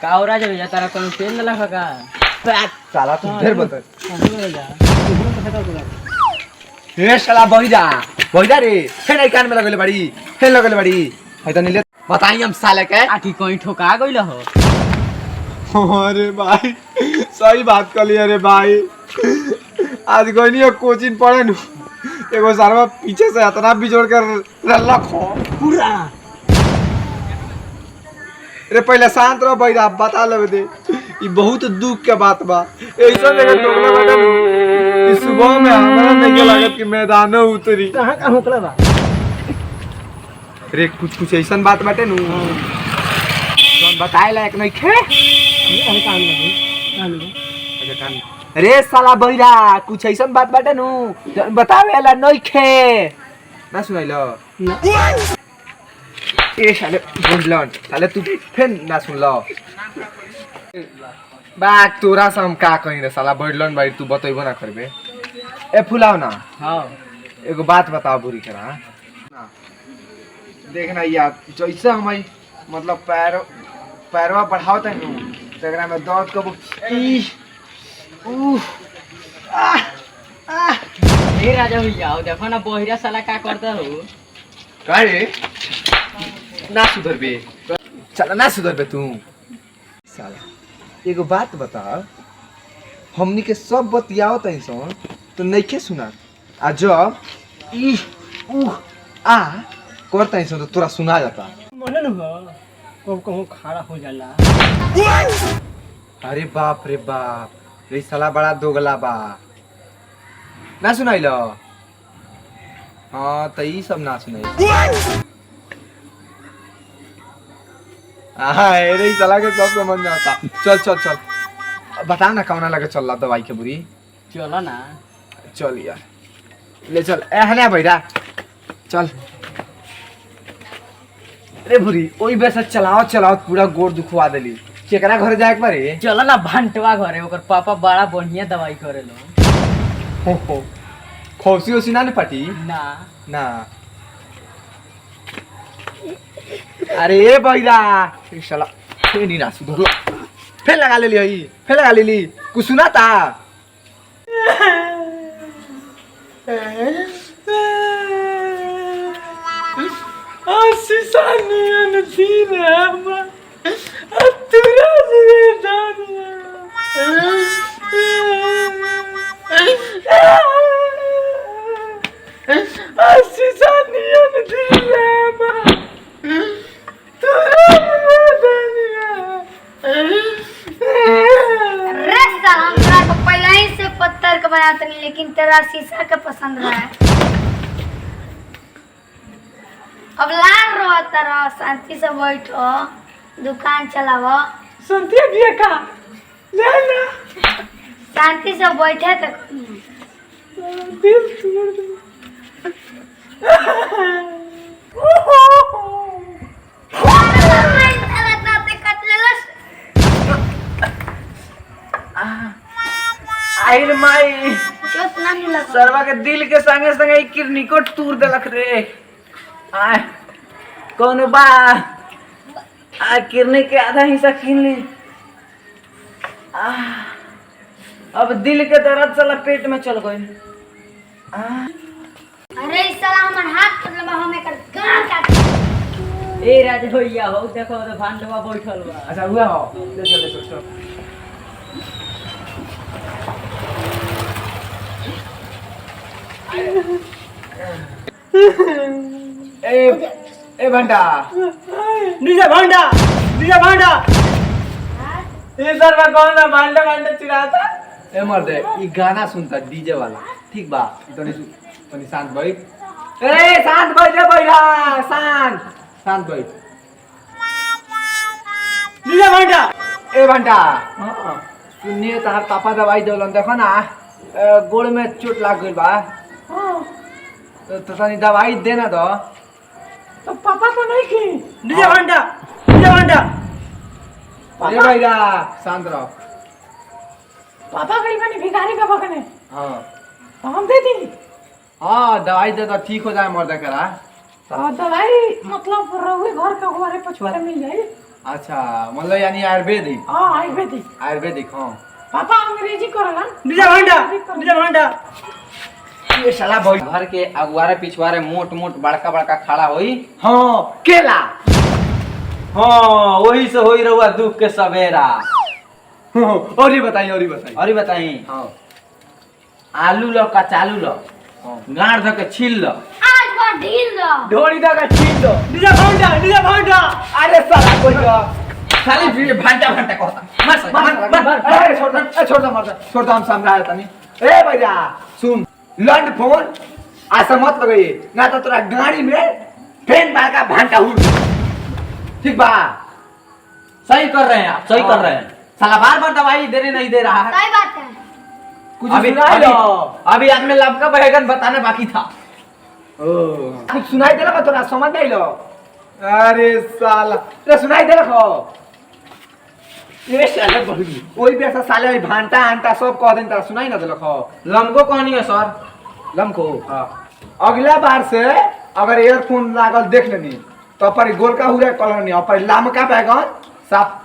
का हो राजा भैया तारा कोनो पेन न लखा का साला तू ढेर बता जा हे साला बहिदा रे हे नहीं कान में लगले बड़ी हे लगले बड़ी है तो नीले बताई हम साले के आखी कोई ठोका गइल हो। अरे भाई सही बात कर लिया रे भाई। आज कोई नहीं कोचिंग पढ़े नु एगो सारा पीछे से इतना बिजोड़ कर रख हो पूरा। रे पहले शांत रहो भाई आप बता ले दे ये बहुत दुख के बात बा ऐसा जगह टोकला बेटा नु इस सुबह में हमरा नहीं लागत कि मैदान उतरी कहां का होकला बा रे कुछ ऐसा बात बाटे नु कौन बताए लायक नहीं खे ये काम लगे अच्छा कान रे साला बहिरा कुछ ऐसा बात बाटे नु बतावे ला नहीं खे ना सुनाइलो ए साले बुझलन साले तू फिर ना सुन लो बात तोरा से हम का कहीं रे साला बढ़लन भाई तू बतइबो ना करबे ए फुलाव ना हां एगो बात बताओ बुरी करा ना देखना यार जैसे हम मतलब पैरवा बढ़ाओ त नु तकरा में दर्द कब ए राजा भैया देखो ना बहिरा साला का करता हो का रे ना सुधर बे चल ना सुधर बे तू साला एगो बात बता हमनी के सब बतियाओ तई सन तो नइखे सुना आ जब ई आ करता सन तो तोरा सुना जाता मन न हो कब कहूं खड़ा हो जाला। अरे बाप रे बाप रे साला बड़ा दोगला बा ना सुनाइलो हाँ तो ई सब ना सुनाई रे साला के सब समझ में आता चल बता ना कौन लगे चल दवाई के बुरी चलो ना चल यार ले चल ए हने भैरा चल रे बुरी ओई बेसा चलाओ पूरा गोड़ दुखवा देली केकरा घर जाए के बारे चलो ना भंटवा घरे ओकर पापा बड़ा बढ़िया दवाई करेलो हो खौसी ओसी ना ने पाटी ना ना अरे ए भैरा ए साला फेर नहीं ना सुधरलो फेर लगा ले ली कुछ सुना था आशीषानियन धीरे हम तुरा रे जानिया आशीषानियन धीरे हम तुरा रे जानिया। अरे साला हमरा को पहले ही से पत्थर का बनाते नहीं लेकिन तेरा शीशा का पसंद है। अब लाल रहो तरह शांति से बैठो दुकान चलाओ सुनती है का ले ना शांति से बैठे तक दिल तोड़ दे। आइल माई चोट नहीं लगा सरवा के दिल के संगे संगे किडनी को तूर देलक रे आ कौन बा आ किडनी के आधा हिस्सा छीन ली अब दिल के दर्द साला पेट में चल गई। अरे इस साला हमर हाथ पकड़ में हम एकर गांड काट ए राज भैया हो देखो तो भांडवा बैठल बा। अच्छा हुआ हो ले चल ए भंडा नीचे भांडा ये सरवा कौन ना भांडा चिढ़ाता ए मर्दे ई गाना सुनता डीजे वाला ठीक बा तनी शांत बैठ ए शांत बैठ रे बैठा शांत बैठ नीचे भांडा ए भंडा हां सुनिए तार पापा दवाई देलन देखो ना गोड़ में चोट लाग गइल बा तो तनी दवाई देना दो तो पापा तो नहीं की नीचे भांडा अरे भैया शांत रहो पापा कहीं बने भिखारी पापा कने हाँ हम दे दी हाँ दवाई दे तो ठीक हो जाए मर्दा करा तो दवाई मतलब रहुए घर के घरे पछुआरे मिल जाए अच्छा मतलब यानी आयुर्वेदिक हाँ आयुर्वेदिक आयुर्वेदिक हाँ पापा अंग्रेजी करला बीजा भांडा ये साला भाई घर के अगुआरे पिछवारे मोट मोट बड़का बड़का खड़ा होई हाँ केला हाँ वही से होई रहुआ दुख के सवेरा। और ही बताइए और बताई हाँ आलू लो कचालू लो गाड़ धो के छील लो आज बार ढील दो ढोड़ी दगा छीन दो बीजा भांडा अरे साला कोई का खाली फिर भांटा भांटा कहता मर अरे छोड़ दो हम समझा देता नहीं ए भैया सुन लंड फोन ऐसा मत लगाइए ना तो तेरा गाड़ी में ट्रेन मार का भांटा उड़ ठीक बा सही कर रहे हैं आप सही कर रहे हैं साला बार बार दवाई देने नहीं दे रहा है। सही बात है कुछ अभी सुनाई लो अभी आपने लबका बैगन बताना बाकी था। कुछ सुनाई दे रहा तोरा समझ नहीं लो अरे साला तेरा सुनाई दे रखो ये साले बहनी वही भी ऐसा साले भांटा आंटा सब कह देन तेरा सुनाई ना दे रखो लमको कहनी है सर लमको अगला बार से अगर ईयरफोन लागल देख लेनी तो पर गोल का हुआ कलर नहीं और पर लाम का बैगन साफ